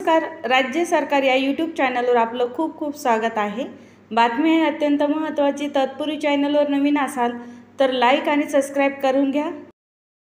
नमस्कार, राज्य सरकार या यूट्यूब चॅनलवर आपलं खूप खूप स्वागत आहे। बातमी आहे अत्यंत महत्त्वाची। तत्पूर्वी चॅनलवर नवीन असाल तर लाईक आणि सबस्क्राईब करून घ्या।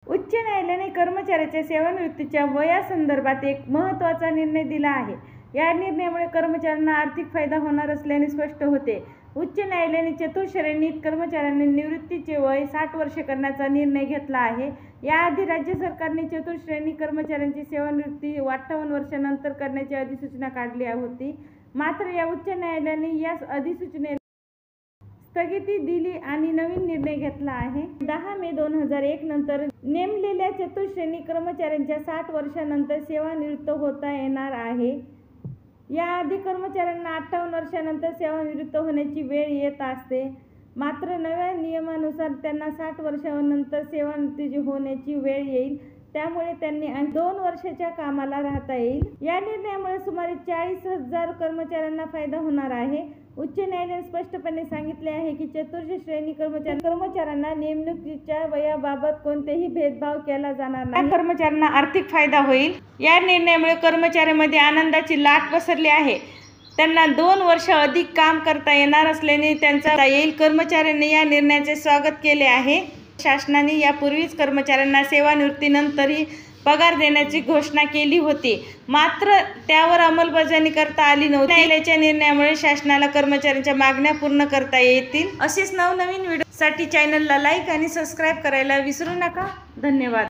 उच्च न्यायालयाने कर्मचाऱ्याच्या सेवानिवृत्तीच्या वयासंदर्भात एक महत्त्वाचा निर्णय दिला आहे। या निर्णयामुळे कर्मचाऱ्यांना आर्थिक फायदा होणार असल्याने स्पष्ट होते। उच्च न्यायालयाने चतुश्रेणीत कर्मचाऱ्यांनी निवृत्तीचे वय 60 वर्षे करण्याचा निर्णय घेतला आहे। याआधी राज्य सरकारने चतुश्रेणी कर्मचाऱ्यांची सेवानिवृत्ती 58 वर्षांनंतर करण्याची अधिसूचना काढली होती। मात्र या उच्च न्यायालयाने या अधिसूचनेला स्थगिती दिली आणि नवीन निर्णय घेतला आहे। 10 मे 2001 नंतर नेमलेल्या चतुश्रेणी कर्मचाऱ्यांच्या 60 वर्षांनंतर सेवानिवृत्त होता येणार आहे। याआधी कर्मचाऱ्यांना 58 वर्षांनंतर सेवानिवृत्त होण्याची वेळ येत असते। मात्र नव्या नियमानुसार त्यांना 60 वर्षांनंतर सेवानिवृत्त होण्याची वेळ येईल। त्यामुळे त्यांनी 2 वर्षाच्या कामाला राहता येईल। या निर्णयामुळे सुमारे 40,000 कर्मचाऱ्यांना फायदा होणार आहे। उच्च न्यायालयाने स्पष्टपणे सांगितले आहे की चतुश्रेणी कर्मचाऱ्यांना नेमणुकीच्या वयाबाबत कोणतेही भेदभाव केला जाणार नाही। कर्मचाऱ्यांना आर्थिक फायदा होईल। या निर्णयामुळे कर्मचाऱ्यांमध्ये आनंदाची लाट पसरली आहे। त्यांना 2 वर्ष अधिक काम करता येणार असल्याने त्यांचा येईल। कर्मचाऱ्यांनी या निर्णयाचे स्वागत केले आहे। शासनाने यापूर्वीच कर्मचाऱ्यांना सेवानिवृत्तीनंतरही पगार देण्याची घोषणा केली होती, मात्र त्यावर अंमलबजावणी करता आली नव्हती। न्यायालयाच्या निर्णयामुळे शासनाला कर्मचाऱ्यांच्या मागण्या पूर्ण करता येतील। असेच नवनवीन व्हिडिओसाठी चॅनलला लाईक आणि सबस्क्राईब करायला विसरू नका। धन्यवाद।